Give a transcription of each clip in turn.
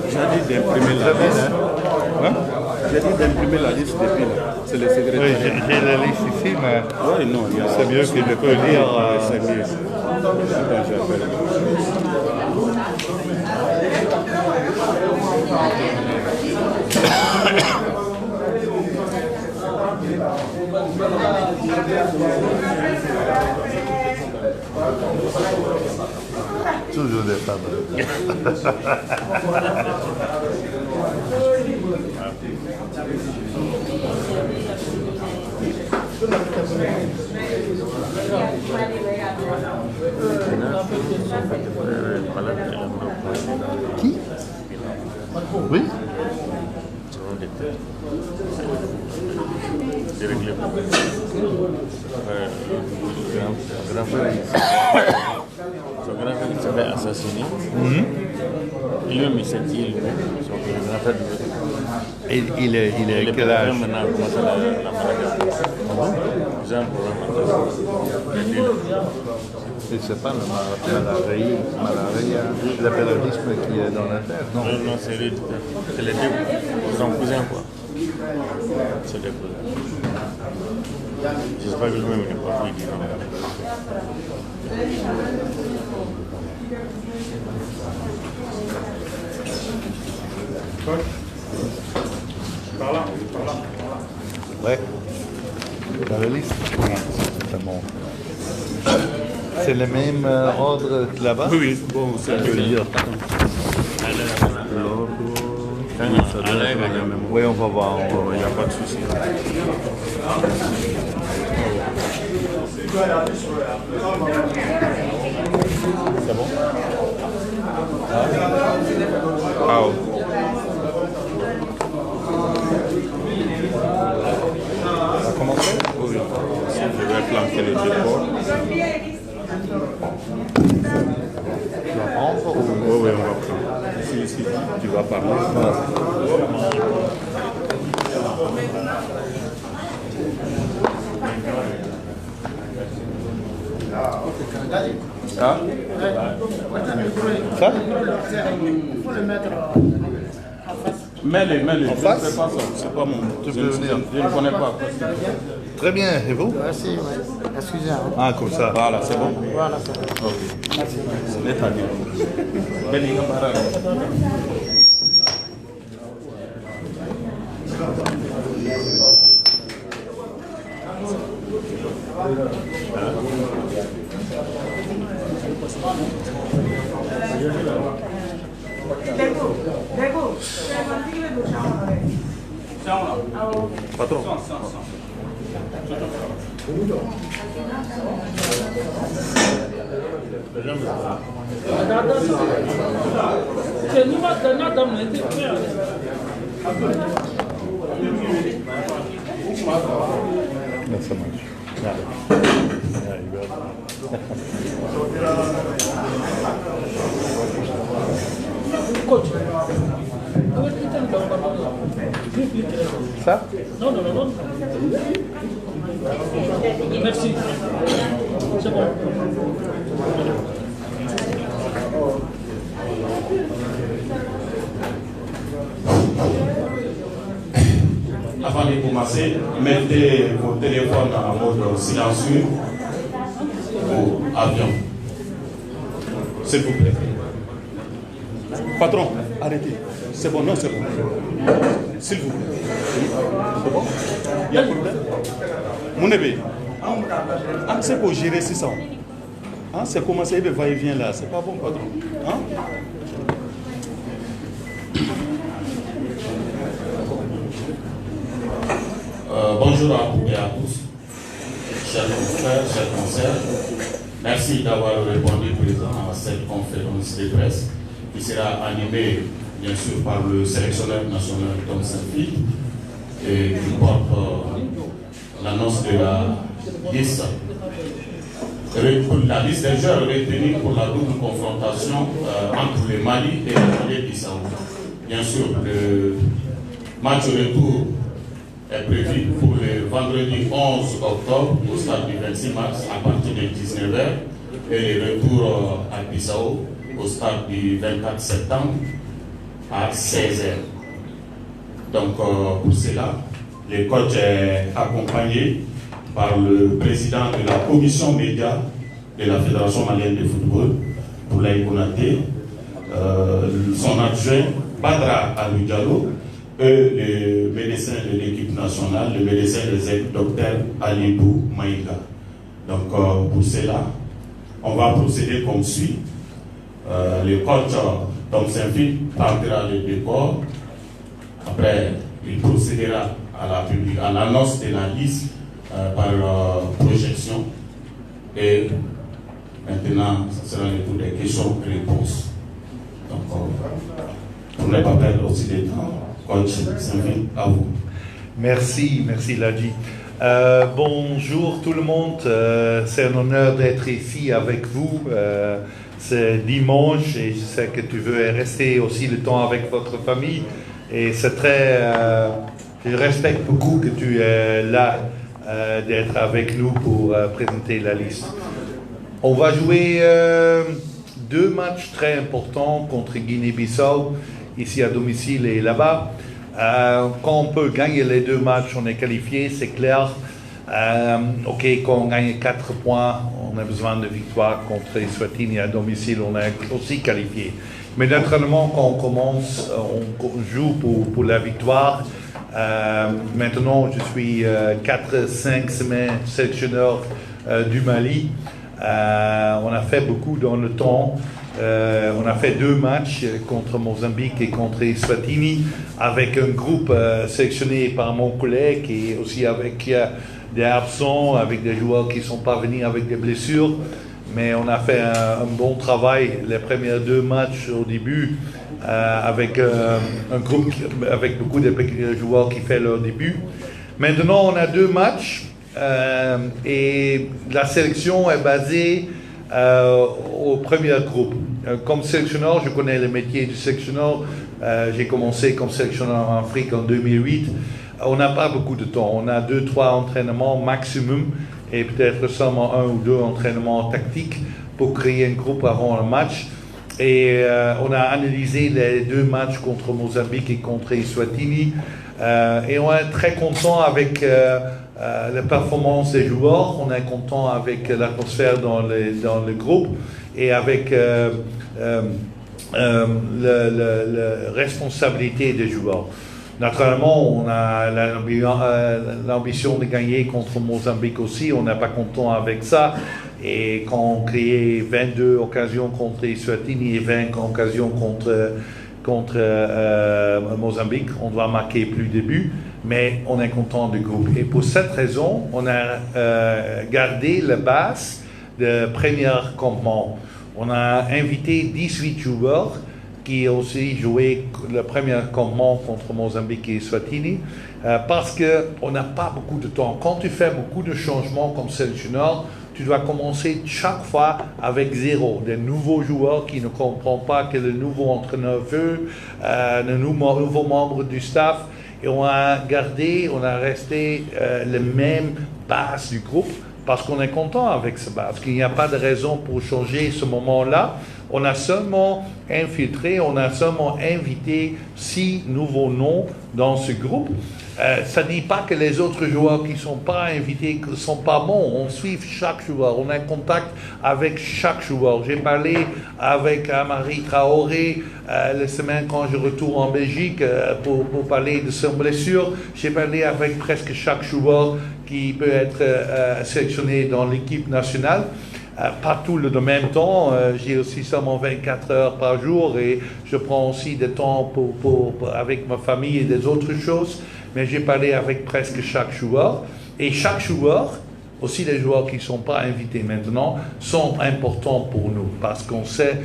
J'ai dit d'imprimer la liste. Hein? J'ai dit d'imprimer la liste des piles. C'est le secrétaire. Oui, j'ai la liste ici, mais oui, non, c'est mieux que de peux lire. C'est mieux. Quand j'appelle. Toujours des femmes. Qui? Oui? Son grand-père s'est fait assassiner. Il lui a mis cette île. Son grand-père Il est quel âge? maintenant a commencé la maladie. Ils ont un problème maintenant. Et c'est pas la malaria, le paludisme qui est dans la terre, non? Non, c'est les deux. Son cousin, quoi. C'est des cousins. J'espère que lui-même n'est pas fouillé. Par là. Ouais. Dans la liste? C'est bon. C'est le même ordre que là-bas? Oui, bon, c'est Je veux dire. Oui, on va voir. Il n'y a pas de souci. C'est bon? Ah, oui. Ça a commencé? Oui. Je vais planter les deux bords. Tu vas prendre ou... Oui, on va prendre. Si tu vas parler. Ah? Ça? Mets-les. Je ne face? fais pas ça. C'est pas mon. Tu peux venir. Je ne connais pas. Très bien, et vous? Merci, oui. Excusez-moi. Ah, comme ça. Voilà, c'est bon. Voilà, c'est bon. Ok. C'est à dire. Patron. Là, ça marche. Ça? Non. Merci. C'est bon. Avant de commencer, mettez vos téléphones en mode silencieux ou avion. S'il vous plaît. Patron, arrêtez. C'est bon, non, c'est bon. S'il vous plaît. C'est bon? Il y a un problème? Mon bébé, c'est pour gérer 600. C'est commencé, il va et vient là. C'est pas bon, patron. Bonjour à vous et à tous, chers confrères, chers consoeurs. Merci d'avoir répondu présent à cette conférence de presse qui sera animée bien sûr par le sélectionneur national Tom Saint-Philippe et qui porte l'annonce de la liste des joueurs retenus pour la double confrontation entre le Mali et la Guinée-Bissau. Bien sûr, le match retour est prévu pour le vendredi 11 octobre au stade du 26 mars à partir de 19h et le retour à Bissau au stade du 24 septembre à 16h. Donc pour cela, le coach est accompagné par le président de la commission média de la Fédération malienne de football, Boulaye Konaté, son adjoint Badra Alou Diallo et le médecin de l'équipe nationale, le médecin réserve Dr Alibou Maïga. Donc pour cela, on va procéder comme suit. Le coach Tom Saint-Phil partira le décor. Après, il procédera à l'annonce de la liste par projection. Et maintenant, ce sera le tour des questions-réponses. Donc, pour ne pas perdre aussi de temps, coach Saint-Phil, à vous. Merci Ladji. Bonjour tout le monde, c'est un honneur d'être ici avec vous. C'est dimanche et je sais que tu veux rester aussi le temps avec votre famille. Et c'est très... je respecte beaucoup que tu es là d'être avec nous pour présenter la liste. On va jouer 2 matchs très importants contre Guinée-Bissau, ici à domicile et là-bas. Quand on peut gagner les 2 matchs, on est qualifié, c'est clair. Quand on gagne 4 points, on a besoin de victoire contre Eswatini à domicile, on est aussi qualifié. Mais naturellement, quand on commence, on joue pour la victoire. Maintenant, je suis 4-5 semaines sélectionneur du Mali. On a fait beaucoup dans le temps. On a fait 2 matchs contre Mozambique et contre Eswatini avec un groupe sélectionné par mon collègue et aussi avec des absents, avec des joueurs qui ne sont pas venus avec des blessures. Mais on a fait un bon travail les premiers 2 matchs au début avec un groupe avec beaucoup de joueurs qui font leur début. Maintenant, on a 2 matchs et la sélection est basée au premier groupe. Comme sélectionneur, je connais le métier du sélectionneur. J'ai commencé comme sélectionneur en Afrique en 2008. On n'a pas beaucoup de temps. On a 2-3 entraînements maximum et peut-être seulement 1 ou 2 entraînements tactiques pour créer un groupe avant le match. Et on a analysé les 2 matchs contre Mozambique et contre Eswatini. Et on est très content avec la performance des joueurs. On est content avec l'atmosphère dans le groupe et avec la responsabilité des joueurs. Naturellement, on a l'ambition de gagner contre Mozambique aussi. On n'est pas content avec ça. Et quand on crée 22 occasions contre Eswatini et 20 occasions contre Mozambique, on doit marquer plus de buts. Mais on est content du groupe. Et pour cette raison, on a gardé la base de premier campement. On a invité 18 joueurs qui ont aussi joué le premier campement contre Mozambique et Eswatini, parce qu'on n'a pas beaucoup de temps. Quand tu fais beaucoup de changements comme sélectionneur, tu dois commencer chaque fois avec 0. Des nouveaux joueurs qui ne comprennent pas que le nouveau entraîneur veut, le nouveau membre du staff. Et on a resté le même base du groupe parce qu'on est content avec ce base. Qu'il n'y a pas de raison pour changer ce moment-là. On a seulement infiltré, on a seulement invité 6 nouveaux noms dans ce groupe. Ça ne dit pas que les autres joueurs qui ne sont pas invités ne sont pas bons. On suit chaque joueur, on est en contact avec chaque joueur. J'ai parlé avec Amari Traoré la semaine quand je retourne en Belgique pour parler de son blessure. J'ai parlé avec presque chaque joueur qui peut être sélectionné dans l'équipe nationale. Pas tout le même temps, j'ai aussi seulement 24 heures par jour et je prends aussi des temps avec ma famille et des autres choses, mais j'ai parlé avec presque chaque joueur et chaque joueur, aussi les joueurs qui ne sont pas invités maintenant, sont importants pour nous parce qu'on sait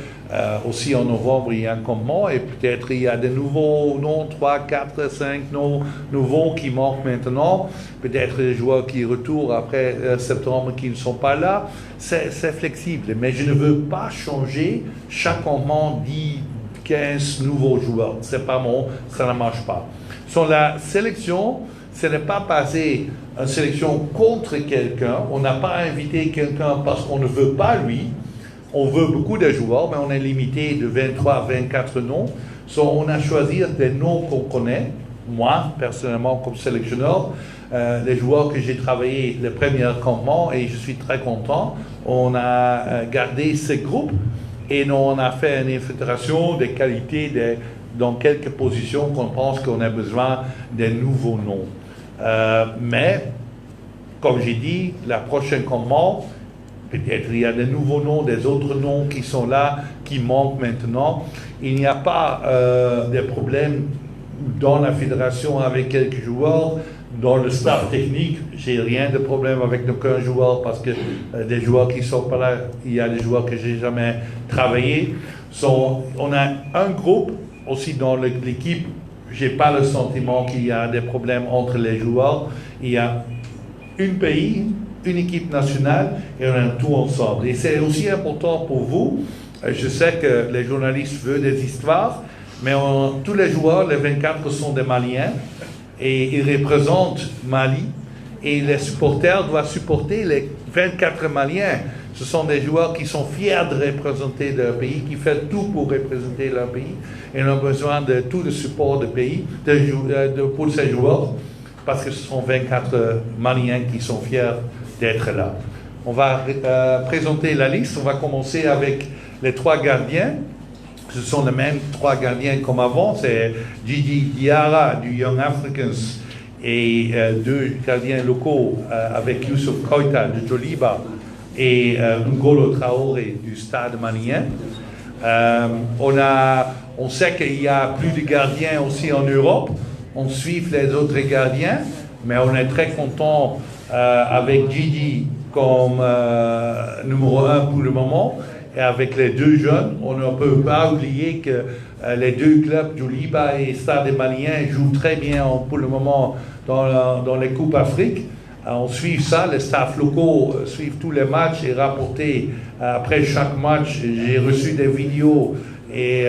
aussi en novembre il y a un campement et peut-être il y a des nouveaux noms, 3, 4, 5 noms nouveaux qui manquent maintenant, peut-être des joueurs qui retournent après septembre qui ne sont pas là. C'est flexible, mais je ne veux pas changer chaque campement 10, 15 nouveaux joueurs. C'est pas bon, ça ne marche pas. Sur la sélection, ce n'est pas passer une sélection contre quelqu'un. On n'a pas invité quelqu'un parce qu'on ne veut pas lui. On veut beaucoup de joueurs, mais on est limité de 23 à 24 noms. On a choisi des noms qu'on connaît. Moi, personnellement, comme sélectionneur, les joueurs que j'ai travaillé le premier campement, et je suis très content, on a gardé ce groupe et on a fait une infiltration des qualités dans quelques positions qu'on pense qu'on a besoin de nouveaux noms. Mais, comme j'ai dit, la prochaine campement, peut-être il y a de nouveaux noms, des autres noms qui sont là, qui manquent maintenant. Il n'y a pas de problème dans la fédération avec quelques joueurs. Dans le staff technique, j'ai rien de problème avec aucun joueur parce que des joueurs qui sont pas là, il y a des joueurs que j'ai jamais travaillé. On a un groupe aussi dans l'équipe. J'ai pas le sentiment qu'il y a des problèmes entre les joueurs. Il y a un pays, une équipe nationale et on a tout ensemble. Et c'est aussi important pour vous. Je sais que les journalistes veulent des histoires, mais tous les joueurs, les 24 sont des Maliens. Et ils représentent Mali, et les supporters doivent supporter les 24 Maliens. Ce sont des joueurs qui sont fiers de représenter leur pays, qui font tout pour représenter leur pays, et ont besoin de tout le support du pays pour ces joueurs, parce que ce sont 24 Maliens qui sont fiers d'être là. On va présenter la liste. On va commencer avec les 3 gardiens. Ce sont les mêmes 3 gardiens comme avant. C'est Djidji Diarra du Young Africans et 2 gardiens locaux avec Youssouf Koita de Joliba et Ngolo Traoré du Stade malien. On sait qu'il y a plus de gardiens aussi en Europe. On suit les autres gardiens, mais on est très content avec Djidji comme numéro 1 pour le moment. Et avec les 2 jeunes, on ne peut pas oublier que les 2 clubs, Joliba et Stade malien, jouent très bien pour le moment dans les Coupes Afrique. On suit ça, les staffs locaux suivent tous les matchs et rapportent après chaque match. J'ai reçu des vidéos et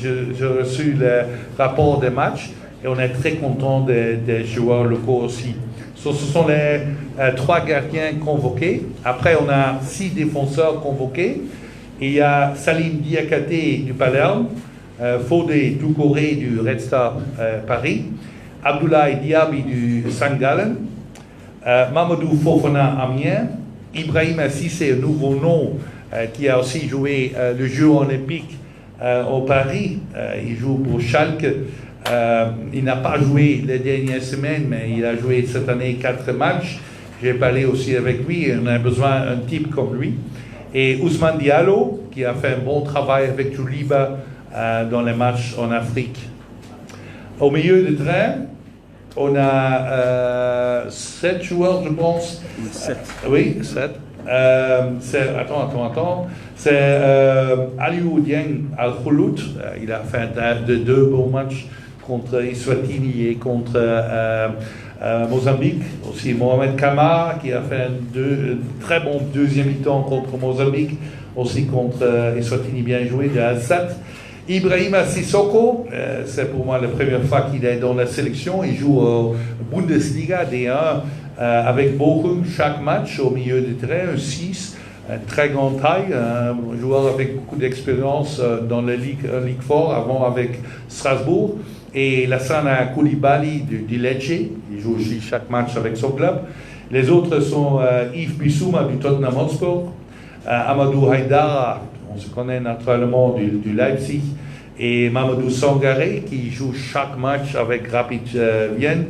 j'ai reçu les rapports des matchs et on est très content des joueurs locaux aussi. Ce sont les 3 gardiens convoqués. Après, on a 6 défenseurs convoqués. Il y a Salim Diakate du Palerme, Fodé Doucouré du Red Star Paris, Abdoulaye Diaby du St. Gallen, Mamadou Fofana Amiens, Ibrahim Cissé, un nouveau nom, qui a aussi joué le jeu olympique au Paris. Il joue pour Schalke. Il n'a pas joué les dernières semaines, mais il a joué cette année 4 matchs. J'ai parlé aussi avec lui, on a besoin d'un type comme lui. Et Ousmane Diallo, qui a fait un bon travail avec Joliba dans les matchs en Afrique. Au milieu de terrain, on a 7 joueurs, je pense. 7. Oui, 7. Attends. C'est Aliou Dieng Al-Khoulout. Il a fait 2 bons matchs contre Eswatini et contre Mozambique. Aussi Mohamed Kamara qui a fait un très bon deuxième mi-temps contre Mozambique. Aussi contre Eswatini, bien joué, de Al-Sadd. Ibrahima Sissoko, c'est pour moi la première fois qu'il est dans la sélection. Il joue au Bundesliga D1 avec Bochum chaque match au milieu du terrain, un 6. Très grande taille, un joueur avec beaucoup d'expérience dans la Ligue fort, avant avec Strasbourg. Et Lassana Koulibaly du Lecce, il joue aussi chaque match avec son club. Les autres sont Yves Bissouma du Tottenham Hotspur, Amadou Haïdara, on se connaît naturellement du Leipzig, et Mamadou Sangaré qui joue chaque match avec Rapid Vienne.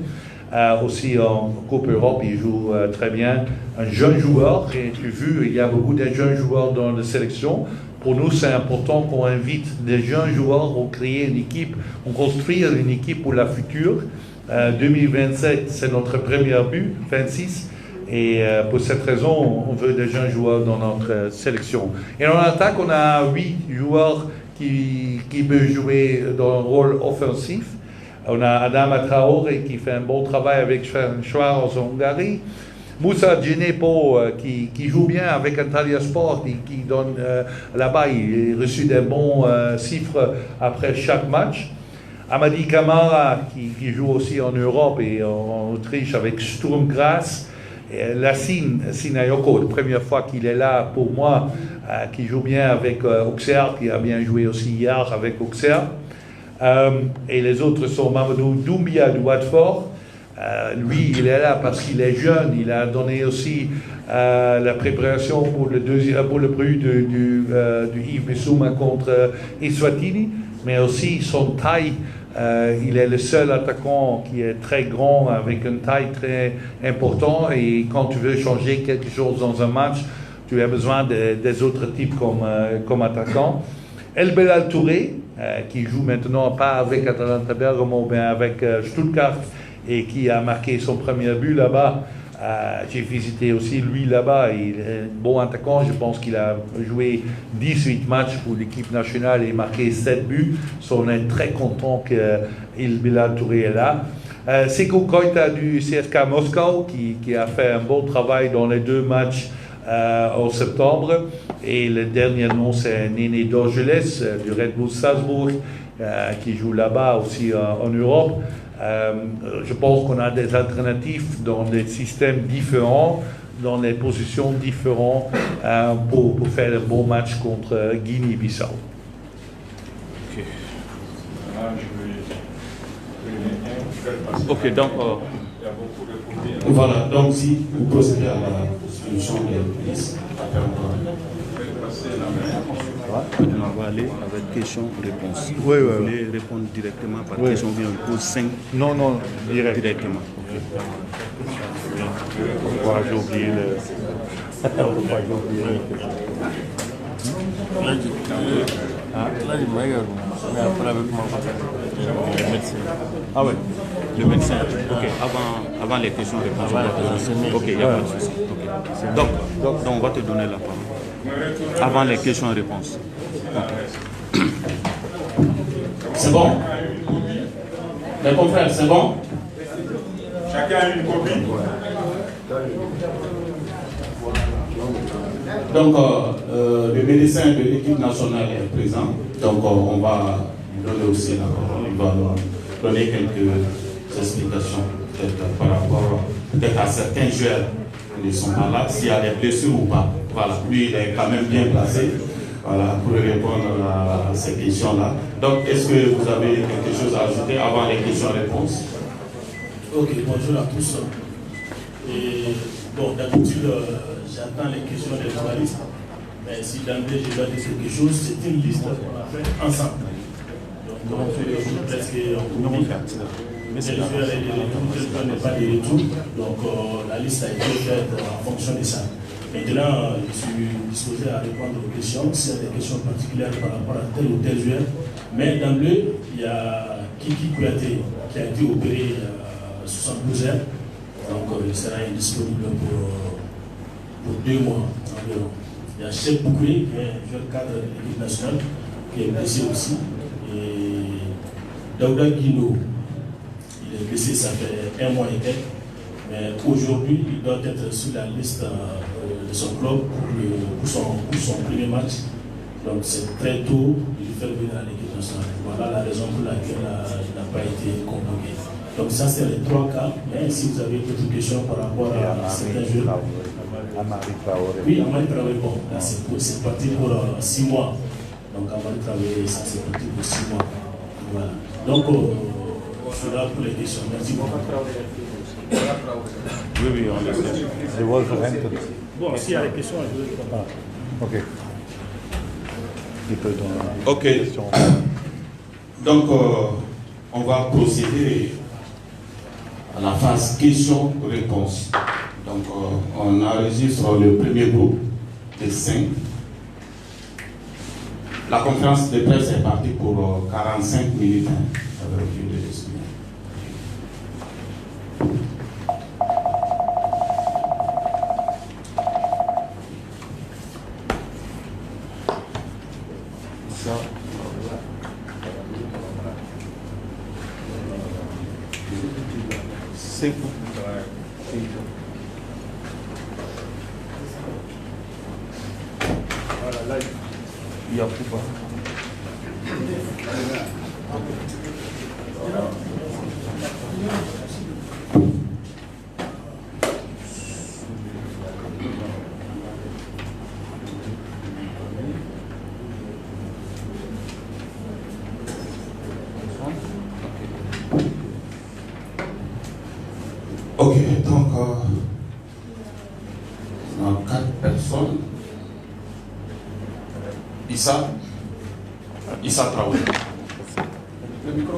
Aussi en Coupe Europe, il joue très bien. Un jeune joueur, et tu as vu, il y a beaucoup de jeunes joueurs dans la sélection. Pour nous, c'est important qu'on invite des jeunes joueurs, on crée une équipe, on construit une équipe pour la future. 2027, c'est notre premier but, 26. Et pour cette raison, on veut des jeunes joueurs dans notre sélection. Et en attaque, on a 8 joueurs qui peuvent jouer dans un rôle offensif. On a Adama Traoré qui fait un bon travail avec Ferencváros en Hongrie. Moussa Djenepo qui joue bien avec Antalya Sport et qui donne là-bas, il a reçu des bons chiffres après chaque match. Amadi Camara, qui joue aussi en Europe et en Autriche avec Sturm Graz. Lassine Sinayoko, la première fois qu'il est là pour moi, qui joue bien avec Auxerre, qui a bien joué aussi hier avec Auxerre. Et les autres sont Mamadou Doumbia du Watford. Lui, il est là parce qu'il est jeune. Il a donné aussi la préparation pour le but du Yves Bissouma contre Eswatini, mais aussi son taille. Il est le seul attaquant qui est très grand, avec une taille très importante. Et quand tu veux changer quelque chose dans un match, tu as besoin des autres types comme attaquant. El Belal Touré, qui joue maintenant pas avec Atalanta Bergamo, mais avec Stuttgart, et qui a marqué son premier but là-bas. J'ai visité aussi lui là-bas. Il est un bon attaquant. Je pense qu'il a joué 18 matchs pour l'équipe nationale et marqué 7 buts. On est très content qu'El Belal Touré est là. Seko Koita du CSKA Moscou, qui a fait un bon travail dans les 2 matchs en septembre. Et le dernier nom, c'est Néné Dorgeles du Red Bull Salzbourg, qui joue là-bas aussi en Europe. Je pense qu'on a des alternatives dans des systèmes différents, dans des positions différentes pour faire un bon match contre Guinée-Bissau. Ok, donc... Voilà, donc si vous procédez à la solution des listes, après On va aller avec question-réponse. Oui, Vous voulez répondre directement par question, bien on pose 5 Non, directement. Pourquoi j'ai oublié le... Le médecin. Ah oui. Le médecin, ok, avant les questions-réponses. Ok, il n'y a pas de souci. Okay. Donc, on va te donner la parole. Avant les questions-réponses. Okay. C'est bon? Mes confrères, c'est bon? Chacun a une copie. Donc, le médecin de l'équipe nationale est présent. Donc, on va lui donner aussi la parole. Il va nous donner quelques explications par rapport à certains joueurs qui ne sont pas là, s'il y a des blessures ou pas. Voilà, lui, il est quand même bien placé. Voilà, pour répondre à ces questions-là. Donc, est-ce que vous avez quelque chose à ajouter avant les questions-réponses? Ok, bonjour à tous. Et bon, d'habitude, j'attends les questions des journalistes. Mais si d'emblée je dois dire quelque chose, c'est une liste qu'on a faite ensemble. Donc, on fait les jours presque en communique. Les joueurs et les retours, n'est pas des retours. Donc, la liste a été faite en fonction de ça. Maintenant, je suis disposé à répondre aux questions, s'il y a des questions particulières par rapport à tel ou tel joueur. Mais d'emblée, il y a Kiki Kouyaté qui a été opéré 72 heures. Donc, il sera indisponible pour 2 mois environ. Il y a Cheikh Boukoui, qui est un jeune cadre de l'équipe nationale, qui est blessé aussi. Et Daouda Guino, il est blessé, ça fait 1 mois et quelques. Mais aujourd'hui, il doit être sur la liste de son club pour son premier match. Donc c'est très tôt de le faire venir à l'équipe nationale. Voilà la raison pour laquelle il n'a pas été convoqué. Donc ça c'est les 3 cas. Mais si vous avez d'autres questions par rapport à certains joueurs. Oui, Amari Traoré, bon, c'est parti pour 6 mois. Donc Amari Traoré, ça c'est parti pour 6 mois. Voilà. Donc je suis là pour les questions. Merci beaucoup. Oui, on le sait. Bon, s'il y a des questions, je vais répondre. Ok. Ok. Donc, on va procéder à la phase questions-réponses. Donc, on enregistre le premier groupe de 5. La conférence de presse est partie pour 45 minutes. Ok, donc, on a 4 personnes. Issa Traoré. Le micro.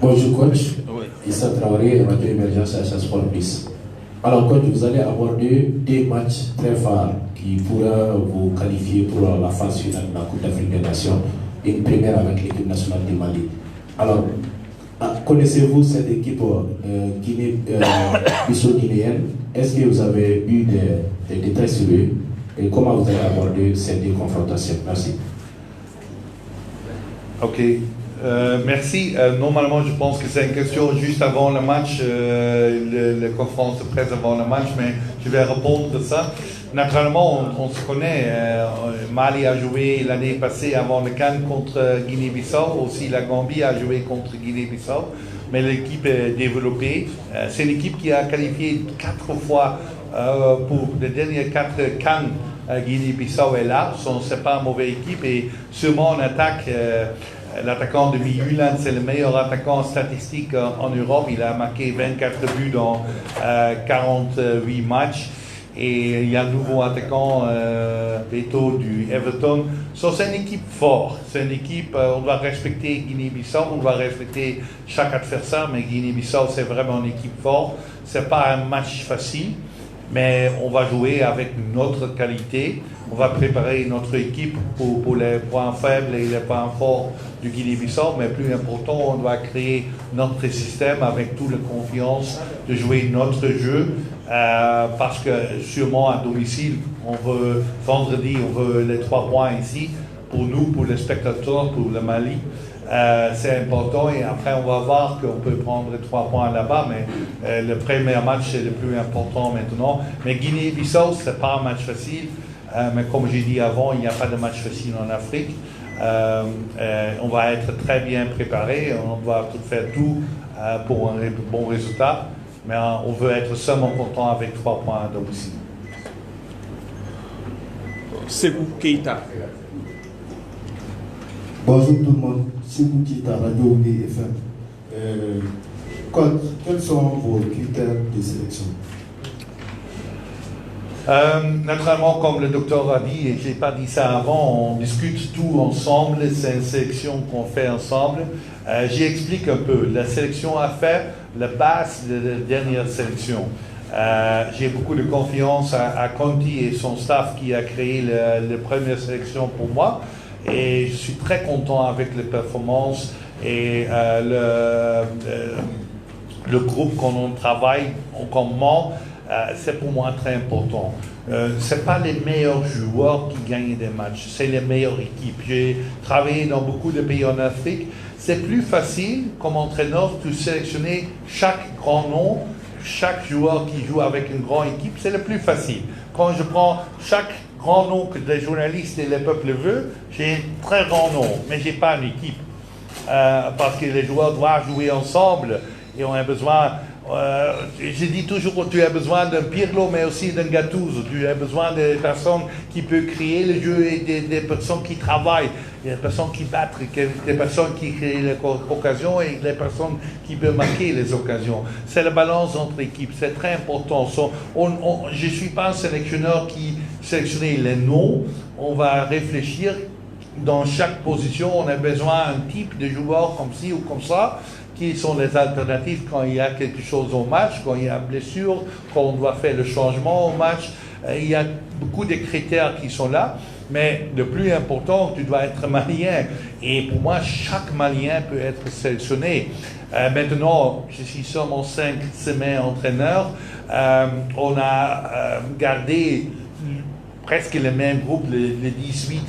Bonjour coach, Issa Traoré, Radio Émergence à Sport Plus. Alors coach, vous allez aborder des matchs très phares qui pourraient vous qualifier pour la phase finale de la Coupe d'Afrique des Nations, une première avec l'équipe nationale du Mali. Alors, connaissez-vous cette équipe Bissau-Guinéenne? Est-ce que vous avez eu des détails sur eux et comment vous allez aborder ces deux confrontations? Merci. Ok, merci. Normalement, je pense que c'est une question juste avant le match, la conférence de presse avant le match, mais je vais répondre à ça. Naturellement, on se connaît. Mali a joué l'année passée avant le CAN contre Guinée-Bissau. Aussi, la Gambie a joué contre Guinée-Bissau. Mais l'équipe est développée. C'est une équipe qui a qualifié 4 fois pour les dernières 4 CAN. Guinée-Bissau est là. C'est pas une mauvaise équipe. Et sûrement en attaque, l'attaquant de Miyulan, c'est le meilleur attaquant statistique en Europe. Il a marqué 24 buts dans 48 matchs. Et il y a un nouveau attaquant, Beto du Everton. C'est une équipe forte. C'est une équipe, on doit respecter Guinée-Bissau, on doit respecter chaque adversaire, mais Guinée-Bissau, c'est vraiment une équipe forte. C'est pas un match facile, mais on va jouer avec notre qualité. On va préparer notre équipe pour les points faibles et les points forts du Guinée-Bissau, mais plus important, on doit créer notre système avec toute la confiance de jouer notre jeu. Parce que sûrement à domicile, vendredi, on veut les 3 points ici, pour nous, pour les spectateurs, pour le Mali. C'est important et après on va voir qu'on peut prendre les 3 points là-bas, mais le premier match c'est le plus important maintenant. Mais Guinée-Bissau, c'est pas un match facile, mais comme j'ai dit avant, il n'y a pas de match facile en Afrique. On va être très bien préparé, on va faire tout pour un bon résultat. Mais on veut être seulement content avec 3 points à domicile. Sekou Keita. Bonjour tout le monde, Sekou Keita, Radio FM. Quels sont vos critères de sélection? Naturellement, comme le docteur a dit, et je n'ai pas dit ça avant, on discute tout ensemble, c'est une sélection qu'on fait ensemble. J'explique un peu. La sélection à faire, la base de la dernière sélection. J'ai beaucoup de confiance à Conti et son staff qui a créé la première sélection pour moi. Et je suis très content avec les performances et le groupe qu'on travaille en commun. C'est pour moi très important. Ce n'est pas les meilleurs joueurs qui gagnent des matchs, c'est les meilleures équipes. J'ai travaillé dans beaucoup de pays en Afrique. C'est plus facile comme entraîneur de sélectionner chaque grand nom, chaque joueur qui joue avec une grande équipe, c'est le plus facile. Quand je prends chaque grand nom que les journalistes et le peuple veulent, j'ai un très grand nom, mais je n'ai pas une équipe. Parce que les joueurs doivent jouer ensemble et on a besoin... je dis toujours, tu as besoin d'un Pirlo, mais aussi d'un Gattuso. Tu as besoin de personnes qui peuvent créer le jeu et des personnes qui travaillent, des personnes qui battent, des personnes qui créent les occasions et des personnes qui peuvent marquer les occasions. C'est la balance entre équipes, c'est très important. Je ne suis pas un sélectionneur qui sélectionne les noms. On va réfléchir dans chaque position. On a besoin d'un type de joueur comme ci ou comme ça. Qui sont les alternatives quand il y a quelque chose au match, quand il y a une blessure, quand on doit faire le changement au match. Il y a beaucoup de critères qui sont là, mais le plus important, tu dois être malien. Et pour moi, chaque malien peut être sélectionné. Maintenant, je suis seulement 5 semaines entraîneur. On a gardé presque le même groupe, le 18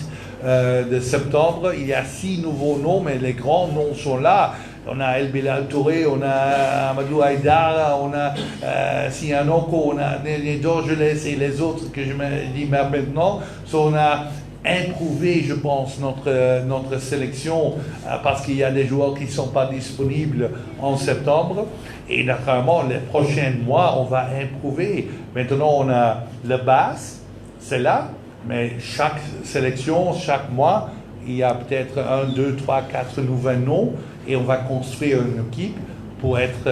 de septembre. Il y a 6 nouveaux noms, mais les grands noms sont là. On a El Bilal Touré, on a Amadou Haïdara, on a Sianoko, on a les Dorgelès et les autres que je me dis maintenant. On a improver, je pense, notre sélection parce qu'il y a des joueurs qui ne sont pas disponibles en septembre. Et naturellement, les prochains mois, on va improver. Maintenant, on a la base, c'est là, mais chaque sélection, chaque mois, il y a peut-être 1, 2, 3, 4 nouveaux noms et on va construire une équipe pour être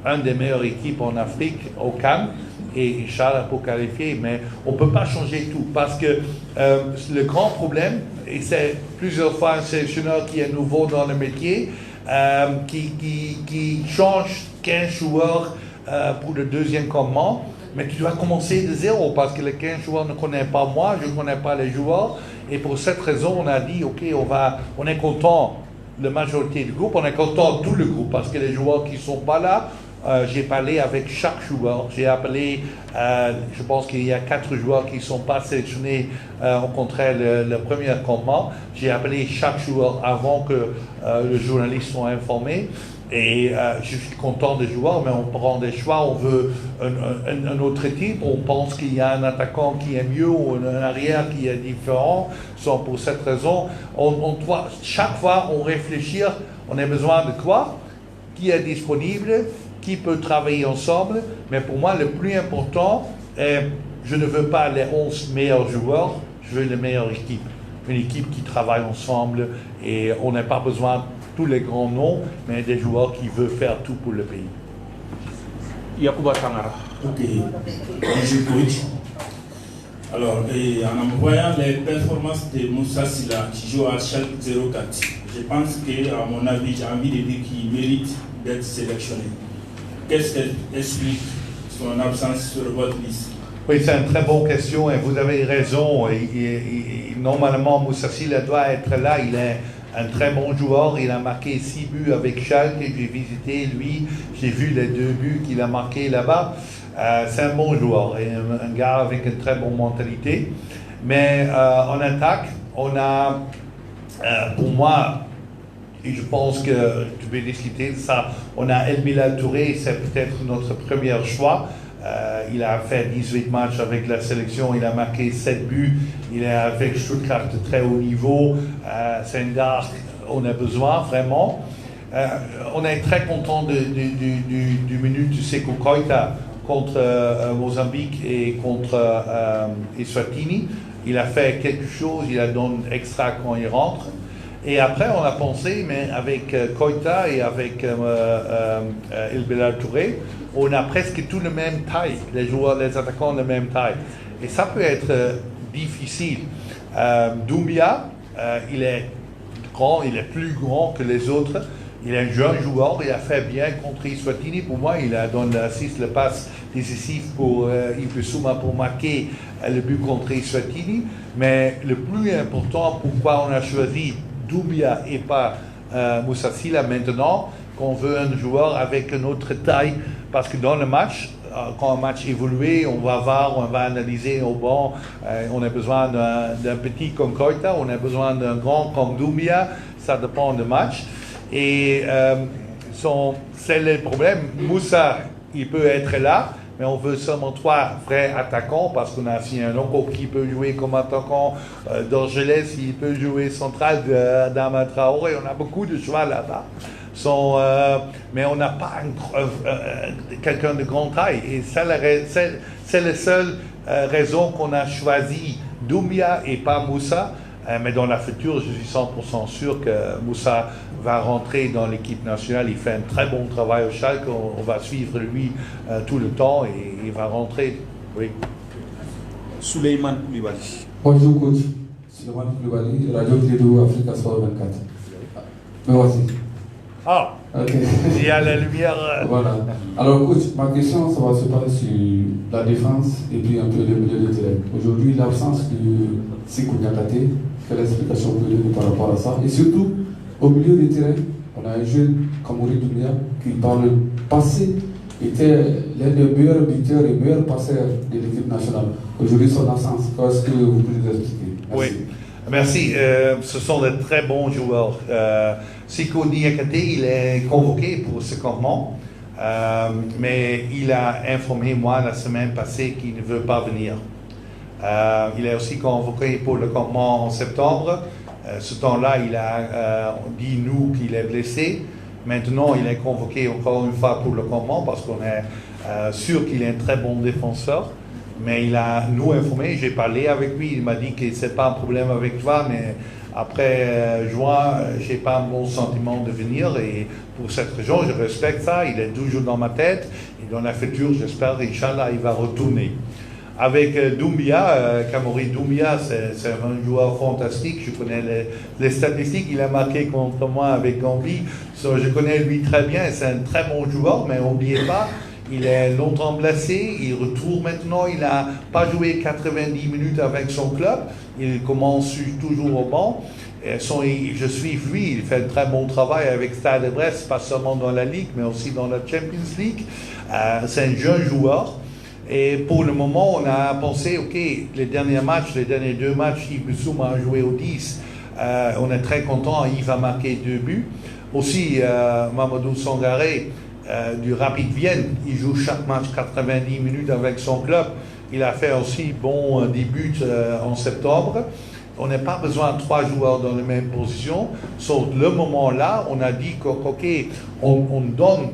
une des meilleures équipes en Afrique au CAN et Inch'Allah pour qualifier. Mais on ne peut pas changer tout parce que le grand problème, et c'est plusieurs fois un sélectionneur qui est nouveau dans le métier, qui change 15 joueurs pour le deuxième commandement, mais tu dois commencer de zéro parce que les 15 joueurs ne connaissent pas moi, je ne connais pas les joueurs. Et pour cette raison, on a dit, OK, on est content, la majorité du groupe, on est content tout le groupe parce que les joueurs qui ne sont pas là, j'ai parlé avec chaque joueur. J'ai appelé, je pense qu'il y a 4 joueurs qui ne sont pas sélectionnés au contraire le premier commandement. J'ai appelé chaque joueur avant que les journalistes soient informés. Et je suis content des joueurs, mais on prend des choix, on veut un autre type, on pense qu'il y a un attaquant qui est mieux ou un arrière qui est différent. Pour cette raison, on doit chaque fois on réfléchir, on a besoin de quoi, qui est disponible, qui peut travailler ensemble. Mais pour moi, le plus important, je ne veux pas les 11 meilleurs joueurs, je veux les meilleures équipes. Une équipe qui travaille ensemble et on n'a pas besoin de tous les grands noms, mais des joueurs qui veulent faire tout pour le pays. Yacouba Sangara. Ok, bonjour coach. Alors, en voyant les performances de Moussa Silla qui joue à Schalke 04, je pense qu'à mon avis, j'ai envie de dire qu'il mérite d'être sélectionné. Qu'est-ce qui explique son absence sur votre liste? Oui, c'est une très bonne question et vous avez raison. Normalement, Moussa Silla doit être là. Il est un très bon joueur. Il a marqué 6 buts avec Schalke. J'ai visité lui. J'ai vu les 2 buts qu'il a marqués là-bas. C'est un bon joueur et un gars avec une très bonne mentalité. Mais en attaque, on a, pour moi, et je pense que tu vais discuter de ça, on a El Bilal Touré, c'est peut-être notre premier choix. Il a fait 18 matchs avec la sélection, il a marqué 7 buts, il est avec Stuttgart de très haut niveau. C'est un gars qu'on a besoin vraiment. On est très content du minute de Sékou Koïta contre Mozambique et contre Eswatini. Il a fait quelque chose, il a donné extra quand il rentre. Et après, on a pensé, mais avec Koïta et avec El Bilal Touré, on a presque tout la même taille, les joueurs, les attaquants de la même taille. Et ça peut être difficile. Doumbia, il est grand, il est plus grand que les autres. Il est un jeune joueur, il a fait bien contre Eswatini. Pour moi, il a donné l'assist, le passe décisif pour Ibissouma pour marquer le but contre Eswatini. Mais le plus important, pourquoi on a choisi Doumbia et pas Moussa Silla maintenant, qu'on veut un joueur avec une autre taille, parce que dans le match, quand un match évolue, on va voir, on va analyser au banc, on a besoin d'un petit comme Koïta, on a besoin d'un grand comme Doumbia, ça dépend du match. Et c'est le problème. Moussa, il peut être là, mais on veut seulement 3 vrais attaquants parce qu'on a aussi un Onko qui peut jouer comme attaquant d'Orgelès, il peut jouer central d'Ama Traoré. On a beaucoup de choix là-bas. Mais on n'a pas quelqu'un de grande taille. Et c'est la seule raison qu'on a choisi Doumbia et pas Moussa. Mais dans la future, je suis 100% sûr que Moussa va rentrer dans l'équipe nationale. Il fait un très bon travail au Schalke. On va suivre lui tout le temps et il va rentrer. Oui. Souleymane Koulibaly. Bonjour coach. Souleymane Koulibaly, Radio Télédo Africa Sport 24. Me voici. Ah, okay. Il y a la lumière. Voilà. Alors coach, ma question, ça va se passer sur la défense et puis un peu le milieu de terrain. Aujourd'hui, l'absence de Sékou Niakhaté, quelle explication vous pouvez donner par rapport à ça? Et surtout, au milieu du terrain, on a un jeune Kamori Doumbia qui, par le passé, était l'un des meilleurs buteurs et meilleurs passeurs de l'équipe nationale. Aujourd'hui, son absence, qu'est-ce que vous pouvez nous expliquer? Merci. Oui. Merci. Ce sont de très bons joueurs. Sékou Niakhaté, il est convoqué pour ce campement, mais il a informé moi la semaine passée qu'il ne veut pas venir. Il est aussi convoqué pour le campement en septembre. Ce temps-là, il a dit nous qu'il est blessé. Maintenant, il est convoqué encore une fois pour le campement parce qu'on est sûr qu'il est un très bon défenseur. Mais il a nous informé, j'ai parlé avec lui, il m'a dit que c'est pas un problème avec toi, mais après juin, j'ai pas un bon sentiment de venir et pour cette raison, je respecte ça, il est toujours dans ma tête et dans la future, j'espère, Inch'Allah, il va retourner. Avec Doumbia, Kamori Doumbia, c'est un joueur fantastique, je connais les statistiques, il a marqué contre moi avec Gambie, je connais lui très bien, c'est un très bon joueur, mais n'oubliez pas, il est longtemps blessé, il retourne maintenant, il n'a pas joué 90 minutes avec son club, il commence toujours au banc. Je suis lui, il fait un très bon travail avec Stade de Brest, pas seulement dans la Ligue, mais aussi dans la Champions League. C'est un jeune joueur. Et pour le moment, on a pensé, ok, les derniers deux matchs, Yves Bissouma a joué au 10. On est très content, Yves a marqué 2 buts. Aussi, Mamadou Sangaré, du Rapid Vienne, il joue chaque match 90 minutes avec son club. Il a fait aussi bon début en septembre. On n'a pas besoin de 3 joueurs dans la même position. Sur le moment-là, on a dit qu'on donne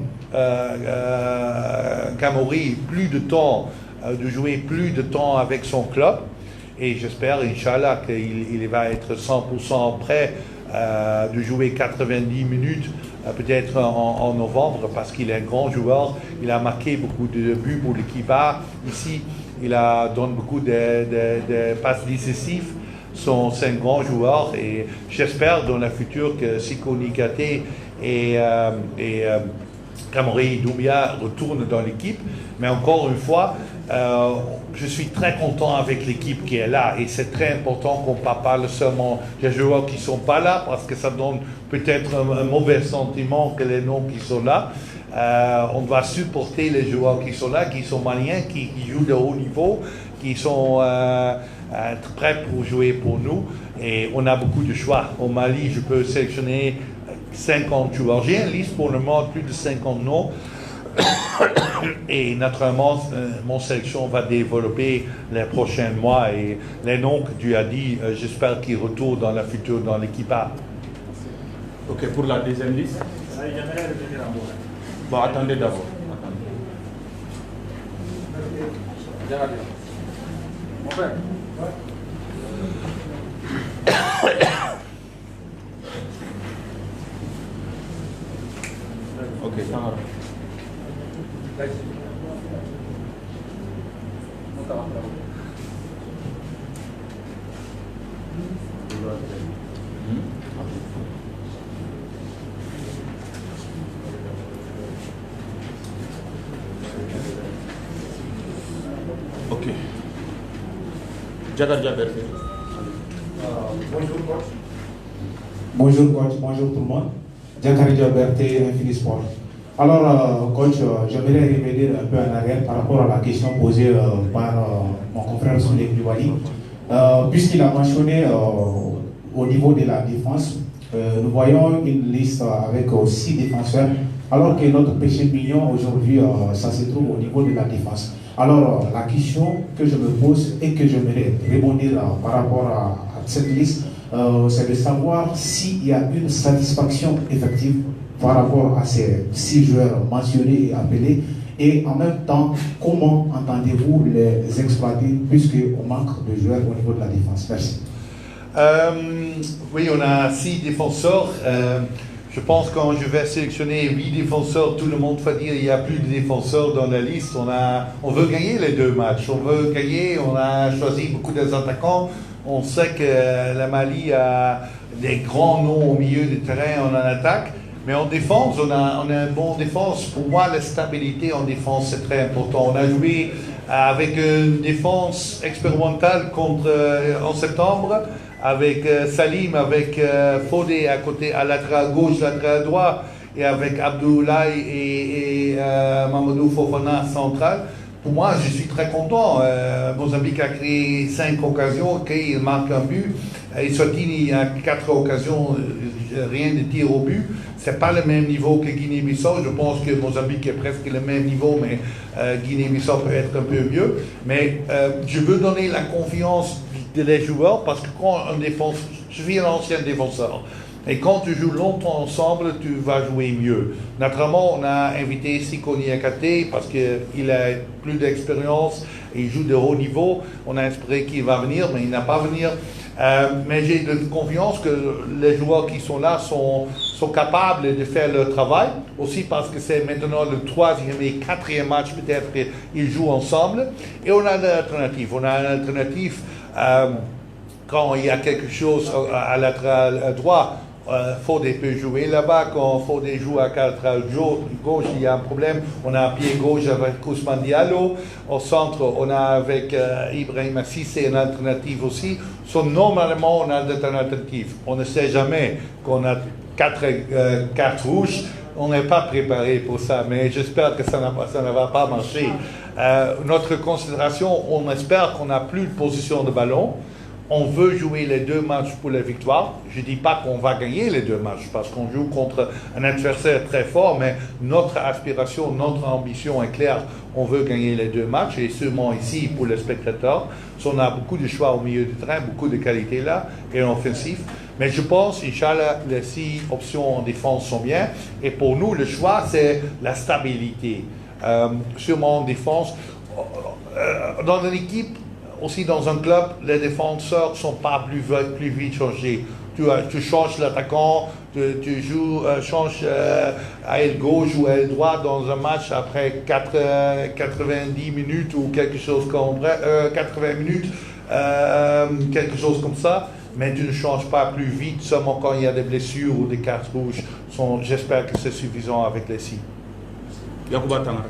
Kamori plus de temps, de jouer plus de temps avec son club. Et j'espère, Inch'Allah, qu'il va être 100% prêt de jouer 90 minutes peut-être en novembre parce qu'il est un grand joueur. Il a marqué beaucoup de buts pour l'équipe A. Ici, il donne beaucoup de passes décisives. C'est un grand joueur et j'espère dans la future que Siko Nikate et Kamori Doumbia retournent dans l'équipe. Mais encore une fois, je suis très content avec l'équipe qui est là et c'est très important qu'on ne parle seulement des joueurs qui ne sont pas là parce que ça donne peut-être un mauvais sentiment que les noms qui sont là. On doit supporter les joueurs qui sont là, qui sont maliens, qui jouent de haut niveau, qui sont prêts pour jouer pour nous. Et on a beaucoup de choix. Au Mali, je peux sélectionner 50 joueurs. J'ai une liste pour le moment, plus de 50 noms. Et naturellement, mon sélection va développer les prochains mois. Et les noms que tu as dit, j'espère qu'ils retournent dans la future, dans l'équipe A. Ok, pour la deuxième liste. Bon, attendez d'abord. Mon frère. Ok, ça va. Ok. Jagar Jaber. Bonjour coach. Bonjour coach, bonjour tout le monde. Jakari Berté, Infini Sport. Alors coach, j'aimerais revenir un peu en arrière par rapport à la question posée par mon confrère Souley Koulibaly. Puisqu'il a mentionné au niveau de la défense, nous voyons une liste avec 6 défenseurs, alors que notre péché mignon aujourd'hui, ça se trouve au niveau de la défense. Alors la question que je me pose et que j'aimerais répondre par rapport à cette liste, c'est de savoir s'il y a une satisfaction effective par rapport à ces 6 joueurs mentionnés et appelés, et en même temps, comment entendez-vous les exploiter puisqu'on manque de joueurs au niveau de la défense? Merci. Oui, on a 6 défenseurs. Je pense que quand je vais sélectionner 8 défenseurs, tout le monde va dire qu'il n'y a plus de défenseurs dans la liste. On veut gagner les 2 matchs. On veut gagner, on a choisi beaucoup d'attaquants. On sait que la Mali a des grands noms au milieu du terrain en attaque. Mais en défense, on a une bonne défense. Pour moi, la stabilité en défense, c'est très important. On a joué avec une défense expérimentale en septembre, avec Salim, avec Fodé à côté, à latéral gauche, latéral droit, et avec Abdoulaye et Mamadou Fofana central. Pour moi, je suis très content. Mozambique a créé 5 occasions, il marque un but. Et Swatini a 4 occasions, rien de tir au but. C'est pas le même niveau que Guinée-Bissau. Je pense que Mozambique est presque le même niveau, mais Guinée-Bissau peut être un peu mieux. Mais je veux donner la confiance des joueurs parce que quand on défense, je suis un ancien défenseur. Et quand tu joues longtemps ensemble, tu vas jouer mieux. Naturellement, on a invité Siko Niakate parce qu'il a plus d'expérience et il joue de haut niveau. On a espéré qu'il va venir, mais il n'a pas venu. Mais j'ai de confiance que les joueurs qui sont là sont capables de faire leur travail. Aussi parce que c'est maintenant le 3e et 4e match, peut-être qu'ils jouent ensemble. Et on a une alternative. On a une alternative quand il y a quelque chose à latéral droit. Fodé peut jouer là-bas. Quand Fodé joue à latéral gauche, il y a un problème. On a un pied gauche avec Ousmane Diallo. Au centre, on a avec Ibrahima Cissé une alternative aussi. Normalement, on a une alternative. On ne sait jamais qu'on a 4 cartes rouges. On n'est pas préparé pour ça, mais j'espère que ça ne va pas marcher. Notre considération, on espère qu'on n'a plus de position de ballon. On veut jouer les 2 matchs pour la victoire. Je ne dis pas qu'on va gagner les 2 matchs parce qu'on joue contre un adversaire très fort, mais notre aspiration, notre ambition est claire. On veut gagner les 2 matchs et sûrement ici pour les spectateurs. On a beaucoup de choix au milieu du terrain, beaucoup de qualité là et en offensif. Mais je pense, Inch'Allah, les 6 options en défense sont bien. Et pour nous, le choix, c'est la stabilité. Sûrement en défense. Dans une équipe, aussi dans un club, les défenseurs ne sont pas plus vite changés. Tu changes l'attaquant, tu changes à aile gauche ou à aile droite dans un match après 90 minutes ou quelque chose comme 80 minutes, quelque chose comme ça. Mais tu ne changes pas plus vite seulement quand il y a des blessures ou des cartes rouges. J'espère que c'est suffisant avec les 6. Yacouba Tangara.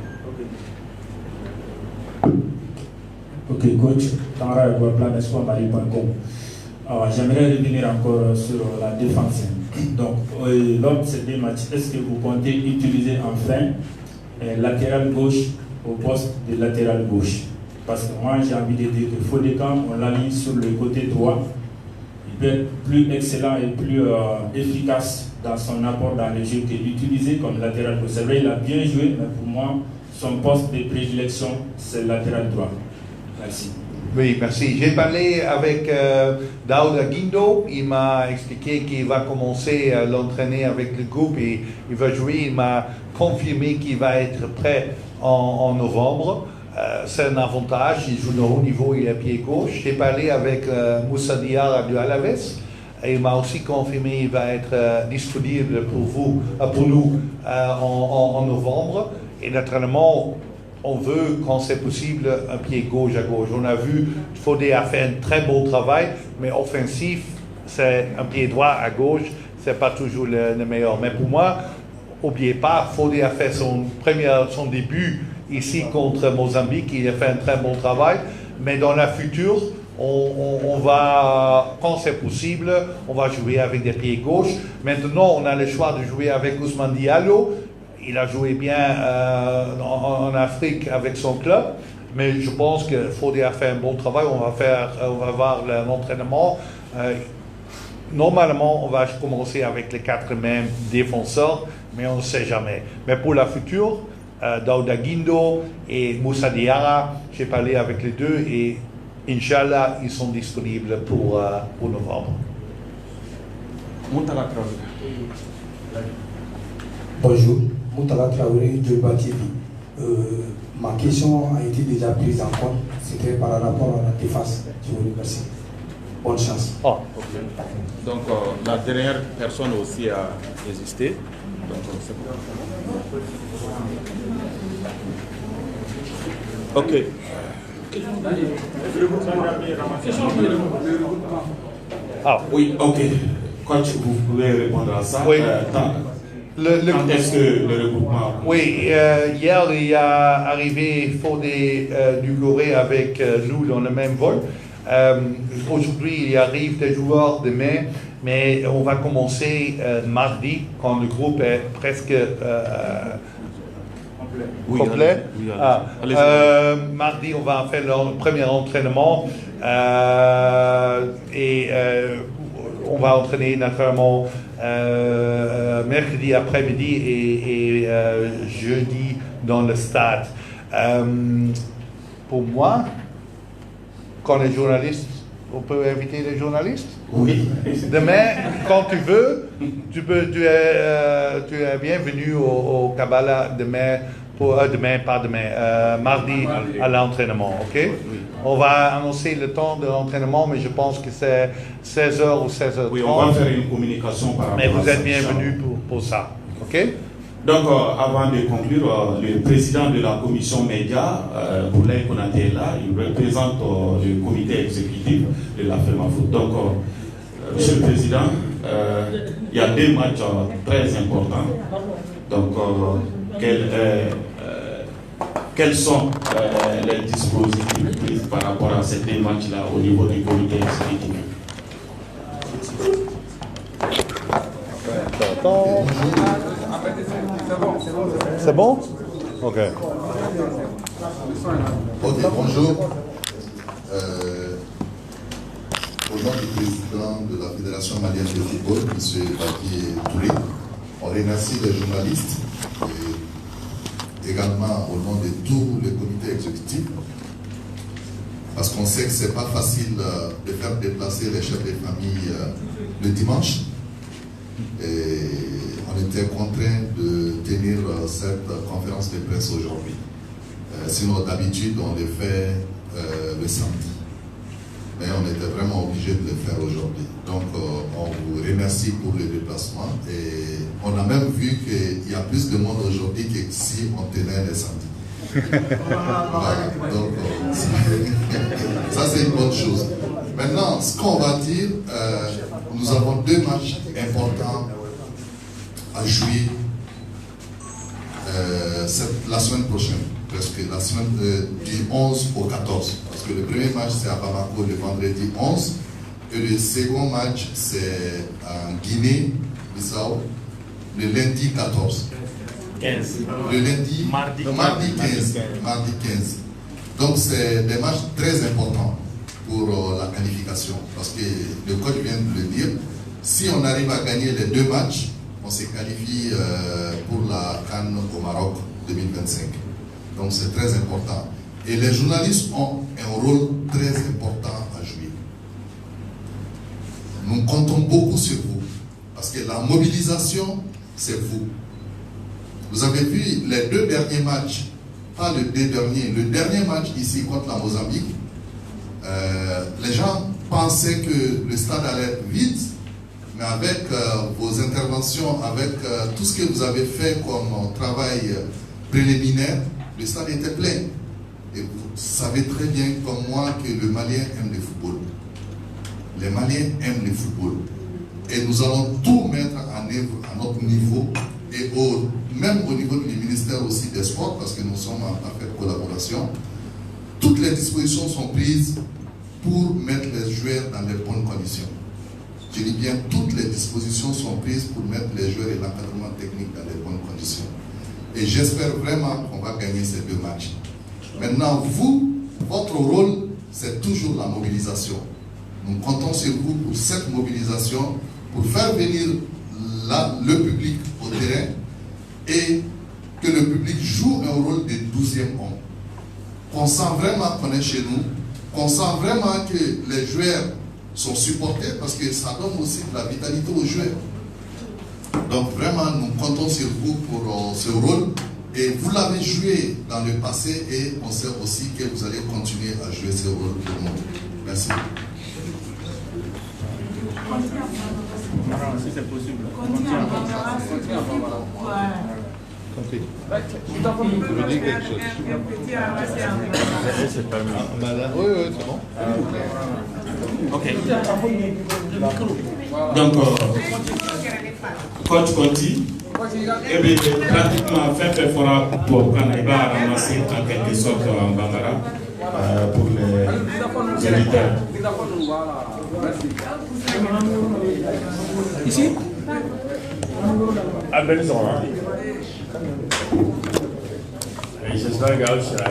Ok, coach, Tangara est votre plan d'espoir Mali.com. J'aimerais revenir encore sur la défense. Donc, lors de ces 2 matchs, est-ce que vous comptez utiliser enfin latéral gauche au poste de latéral gauche? Parce que moi, j'ai envie de dire que Fodécam, on l'a mis sur le côté droit. Il peut être plus excellent et plus efficace dans son apport dans le jeu que d'utiliser comme latéral gauche. C'est vrai, il a bien joué, mais pour moi, son poste de prédilection, c'est le latéral droit. Merci. Oui, merci. J'ai parlé avec Daouda Guindo. Il m'a expliqué qu'il va commencer à l'entraîner avec le groupe et il va jouer. Il m'a confirmé qu'il va être prêt en novembre. C'est un avantage. Il joue de haut niveau, il est pied gauche. J'ai parlé avec Moussa Diarra du Alaves. Et il m'a aussi confirmé qu'il va être disponible pour nous en novembre. Et naturellement, on veut, quand c'est possible, un pied gauche à gauche. On a vu, Fodé a fait un très beau travail, mais offensif, c'est un pied droit à gauche, c'est pas toujours le meilleur. Mais pour moi, n'oubliez pas, Fodé a fait son début ici contre Mozambique, il a fait un très bon travail, mais dans la future, on va, quand c'est possible, on va jouer avec des pieds gauches. Maintenant, on a le choix de jouer avec Ousmane Diallo. Il a joué bien en Afrique avec son club, mais je pense que Fodé a fait un bon travail. On va voir l'entraînement. Normalement, on va commencer avec les 4 mêmes défenseurs, mais on ne sait jamais. Mais pour la future, Daouda Guindo et Moussa Diarra, j'ai parlé avec les 2 et Inch'Allah, ils sont disponibles pour novembre. Moutala Traoré. Bonjour, Moutala Traoré de Batibi. Ma question a été déjà prise en compte, c'était par rapport à la défense. Je vous remercie. Bonne chance. Oh, okay. Donc la dernière personne aussi a existé. Donc, c'est bon. Ok. Ah oui, ok. Coach, vous pouvez répondre à ça. Oui. Quand est-ce que le regroupement? Oui, hier il y a arrivé Fodé du Gorée avec nous dans le même vol. Aujourd'hui, il arrive des joueurs demain, mais on va commencer mardi quand le groupe est presque complet. Mardi, on va faire le premier entraînement et on va entraîner naturellement mercredi après-midi et jeudi dans le stade. Pour moi, quand les journalistes, on peut inviter les journalistes? Oui. Demain, quand tu veux, tu es bienvenu au Kabbalah mardi à l'entraînement, ok? On va annoncer le temps de l'entraînement, mais je pense que c'est 16h ou 16h30. Oui, on va faire une communication par rapport à ça. Mais vous êtes bienvenus pour ça, ok? Donc, avant de conclure, le président de la commission média, Boulaye Konaté est là, il représente le comité exécutif de la FEMAFOOT. Donc, Monsieur le Président, il y a 2 matchs très importants. Donc, quels sont les dispositifs pris par rapport à ces 2 matchs-là au niveau du comité exécutif? C'est bon? Ok. Ok, bonjour. Au nom du président de la Fédération malienne de football, M. Baki Touré, on remercie les journalistes et également au nom de tout le comité exécutif, parce qu'on sait que ce n'est pas facile de faire déplacer les chefs de famille le dimanche. Et on était contraint de tenir cette conférence de presse aujourd'hui. Sinon, d'habitude, on le fait le samedi. Mais on était vraiment obligé de le faire aujourd'hui. Donc, on vous remercie pour le déplacement. Et on a même vu qu'il y a plus de monde aujourd'hui que si on tenait le samedi. Voilà. Donc, ça, c'est une bonne chose. Maintenant, ce qu'on va dire, nous avons 2 matchs importants à jouer la semaine prochaine, presque la semaine du 11 au 14. Parce que le premier match, c'est à Bamako le vendredi 11. Et le second match, c'est en Guinée-Bissau, le lundi 14. 15. Le lundi, mardi 15. Mardi 15. Donc, c'est des matchs très importants pour la qualification. Parce que le coach vient de le dire, si on arrive à gagner les 2 matchs, on se qualifie pour la CAN au Maroc 2025. Donc c'est très important. Et les journalistes ont un rôle très important à jouer. Nous comptons beaucoup sur vous. Parce que la mobilisation, c'est vous. Vous avez vu les 2 derniers matchs, pas les 2 derniers, le dernier match ici contre la Mozambique, les gens pensaient que le stade allait être vide, mais avec vos interventions, avec tout ce que vous avez fait comme travail préliminaire, le stade était plein. Et vous savez très bien comme moi que le Malien aime le football. Les Maliens aiment le football. Et nous allons tout mettre en œuvre à notre niveau et même au niveau du ministère aussi des Sports, parce que nous sommes en parfaite collaboration. Toutes les dispositions sont prises pour mettre les joueurs dans les bonnes conditions. Je dis bien, toutes les dispositions sont prises pour mettre les joueurs et l'encadrement technique dans les bonnes conditions. Et j'espère vraiment qu'on va gagner ces 2 matchs. Maintenant, vous, votre rôle, c'est toujours la mobilisation. Nous comptons sur vous pour cette mobilisation, pour faire venir le public au terrain et que le public joue un rôle de 12e homme. Qu'on sent vraiment qu'on est chez nous, qu'on sent vraiment que les joueurs sont supportés, parce que ça donne aussi de la vitalité aux joueurs. Donc vraiment, nous comptons sur vous pour ce rôle. Et vous l'avez joué dans le passé et on sait aussi que vous allez continuer à jouer ce rôle pour nous. Merci. Si c'est possible. Je veux dire quelque chose. C'est permis. Oui, c'est bon. Ok. Donc, coach Conti, eh bien, pratiquement fait fera pour qu'on va ramasser en quelque sorte en Bambara pour les éditeurs. Ici à Benzona. J'espère que vous serez là.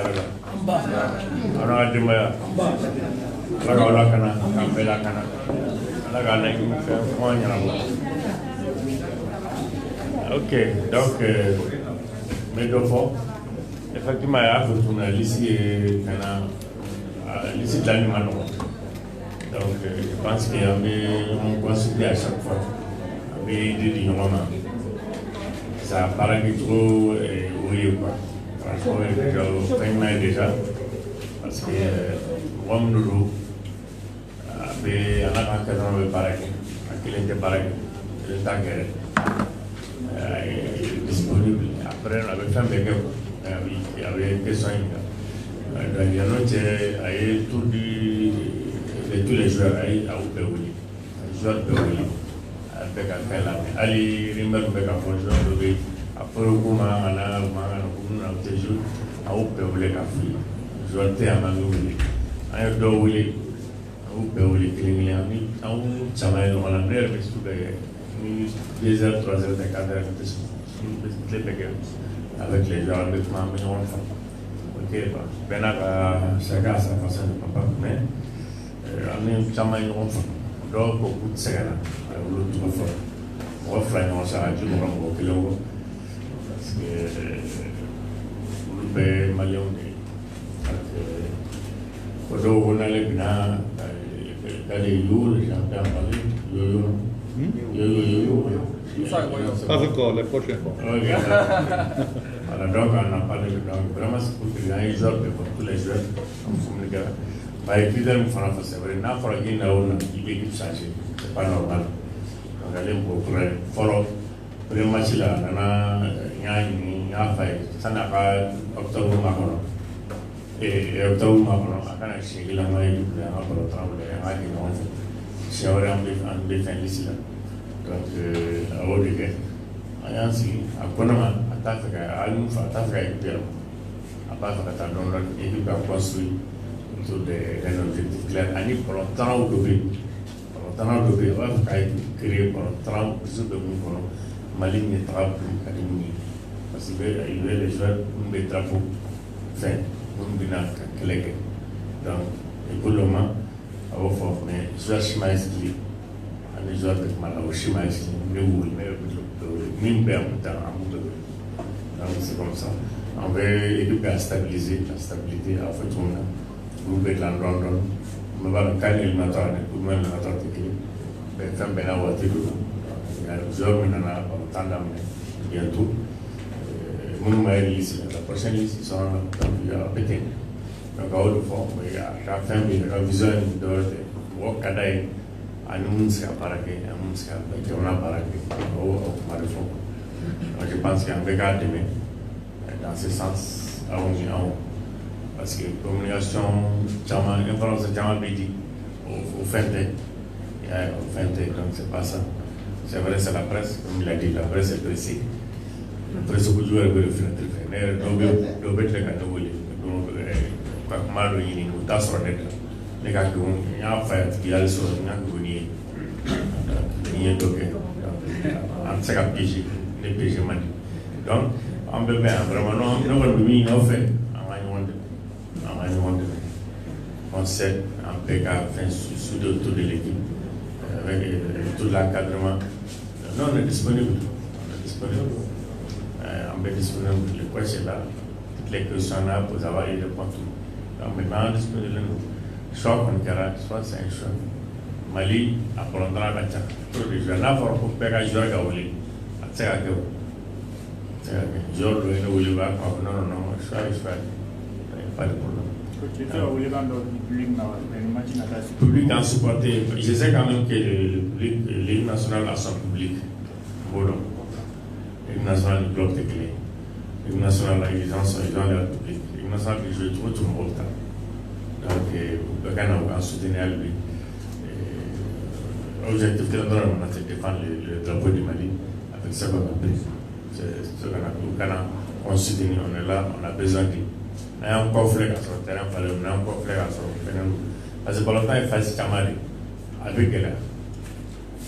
On a du mal. On a la cana, on a la cana. Ok, donc, effectivement, il y a l'ici de l'animal. Donc, je pense qu'il y avait un consulté à chaque fois, avec l'idée du roman. Ça paraît trop oui quoi. Franchement, je déjà, parce que moi, avait un encadrement de pareil, qu'il était pareil, le temps disponible. Après, on avait fait un backup, il y avait une question. Donc, il y a tous les joueurs à Oupéouli, les joueurs de Ouli, avec un tel Ali, Rimmer, avec un joueur de Ouli, après le coup, on a à Oupéouli, joueur de Amaouli, un joueur de Ouli. Oupéouli, Klingli, un Chamaï, on a l'air de tout gagner. 2 heures, 3 heures, 4 heures, avec les joueurs de Mamie. Ok, ben chacun a sa façon de papa, mais on est Chamaï, on donc beaucoup de séances, l'autre fois. On va faire un charge, on va parce que le Malien, on a les binaires. Les Pas encore, la prochaine fois. Voilà, donc on a parlé de vraiment c'est pour que les joueurs, pour tous les joueurs, comme les gars, c'est vrai, n'a pas il est changé, c'est pas normal. Donc allez pour follow, le match là, on a fait, ça n'a pas octobre marron. Et octobre marron, on a changé la maille, on a travaillé, on a c'est vrai, on défend ici là. Donc, à Odeke, à Yansi, à Konama, à Tafrika, à Alunfa, à Tafrika et Pierre. À part que tu as donné une équipe à construire autour d'un objectif clair. À pour longtemps au Dobé, on va créer pour longtemps plus de monde. Mali n'est pas plus académique. Parce qu'il veut les joueurs, des drapeaux, fin, donc, et pour le moment, mais joueurs chimaïsés, les joueurs de Malawi chimaïsés, c'est comme ça. On veut éduquer à stabiliser, la stabilité, à fait tout le monde. Vous êtes là, London, on va le calmer le matin, tout le monde le matin, mais quand ben à voter, il y a plusieurs maintenant, on tend bientôt. Mon mari ici, la prochaine liste, ils sont à Pékin. Donc, à haut de fond, il y a la fin, il y a la vision de Wakadaï, à nous, c'est à Paraguay, à nous, c'est à Paraguay, au Marifon. Je pense qu'il y a un regard demain, dans ce sens, à haut. Parce que la communication, l'information de Djama Bidi, au Fente, donc c'est pas ça. C'est vrai, c'est la presse, comme il a dit, la presse est pressée. La presse, vous jouez avec le filtre, mais le bête, les gars, mal le yini ou tas sur net les gars qui ont fait qui a le son n'a que vous n'y êtes ok en ça cap piégé les piégés mani donc on peut bien vraiment non on fait on sait en PK sous de tout de l'équipe avec tout l'encadrement non on est disponible on est disponible les questions là toutes les questions là pour avoir les réponses. Donc maintenant, soit qu'on dira, soit c'est un choix. Mali, à Polondra, à Tchak, tous les joueurs, là, pour faire un joueur à Gaouli, à Tchak, joueur de Gaouli, non, choix, pas de problème. Le public a supporté, je sais quand même que l'équipe nationale a son public. Bon, l'équipe nationale du bloc de clé. L'équipe nationale, ils ont leur public. L'équipe nationale qui joue tout le monde. Donc, le Ghana va soutenir lui. L'objectif que nous avons, c'est de défendre le drapeau du Mali avec ce qu'on a pris. C'est ce qu'on a pris. Le Ghana, on soutient, on est là, on a besoin de. On a encore fait sur le terrain, on a encore fait sur le terrain. Parce que pour longtemps, il faut se camarade avec elle.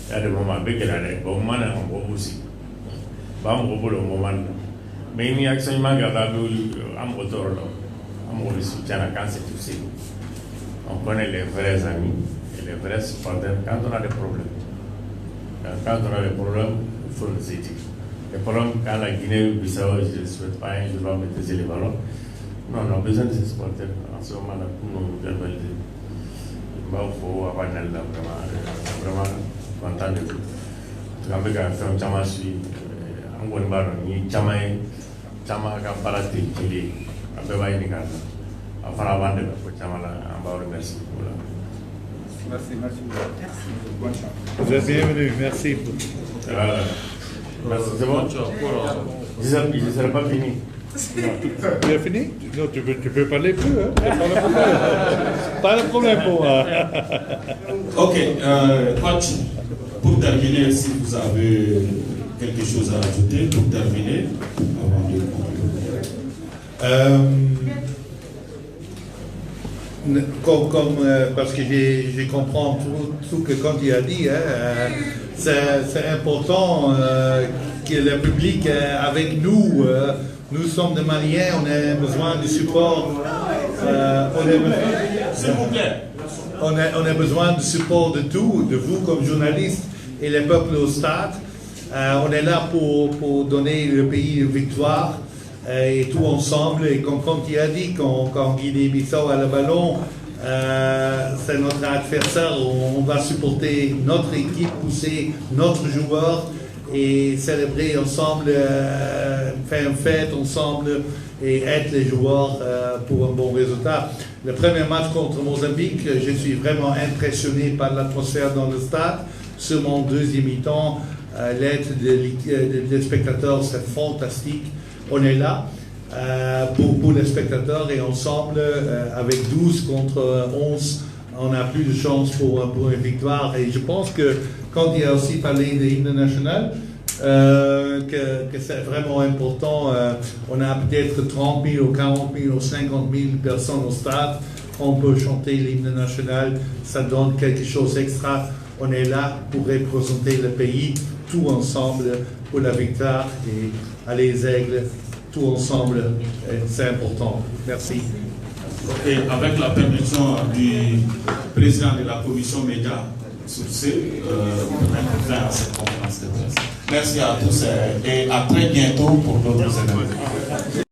Il y a des moments avec elle, bon, on a un bon aussi. Bon, on le moment. Mais il y a actuellement un moteur, on le soutient à quand c'est tout. On connaît les vrais amis et les vrais supporters quand on a des problèmes. Quand on a des problèmes, il faut nous aider. Les problèmes, quand la Guinée-Bissau, je ne souhaite pas un jour maîtriser les ballons, non, on a besoin de ces supporters en ce moment-là pour nous verbaliser. Il faut avoir une aile vraiment content de tout. En tout cas, avec un film, Chama suit, en gros, Chama ka balate kili, a bɛɛ b'a ɲini k'a dɔn. A fana b'an dɛmɛ ko caman la, an b'aw remercier o la. Merci, merci. Bonne chance. Vous êtes bienvenue, merci. Voilà. Merci, c'est bon. Je ne serai pas fini. Tu as fini? Non, tu peux parler plus, hein? Pas de problème pour moi. Ok, coach, pour terminer, si vous avez quelque chose à ajouter, pour terminer, avant de parce que j'ai compris tout que quand il a dit, c'est important que le public est avec nous. Nous sommes des Maliens, on a besoin de support. S'il vous plaît. On a besoin de support de tout, de vous comme journalistes et le peuple au stade. On est là pour donner le pays une victoire et tout ensemble. Et comme il a dit, quand Guinée-Bissau a le ballon, c'est notre adversaire. On va supporter notre équipe, pousser notre joueur et célébrer ensemble, faire une fête ensemble et être les joueurs pour un bon résultat. Le premier match contre Mozambique, je suis vraiment impressionné par l'atmosphère dans le stade. Sur mon deuxième mi-temps, l'aide des spectateurs, c'est fantastique. On est là pour les spectateurs et ensemble, avec 12 contre 11, on a plus de chance pour une victoire. Et je pense que quand il a aussi parlé de l'hymne national, que c'est vraiment important. On a peut-être 30 000 ou 40 000 ou 50 000 personnes au stade. On peut chanter l'hymne national. Ça donne quelque chose d'extra. On est là pour représenter le pays, tout ensemble, pour la victoire. Et allez les aigles, tout ensemble, c'est important. Merci. Ok, avec la permission du président de la commission média, sur ce, on fin à cette conférence de presse. Merci à tous et à très bientôt pour d'autres événements.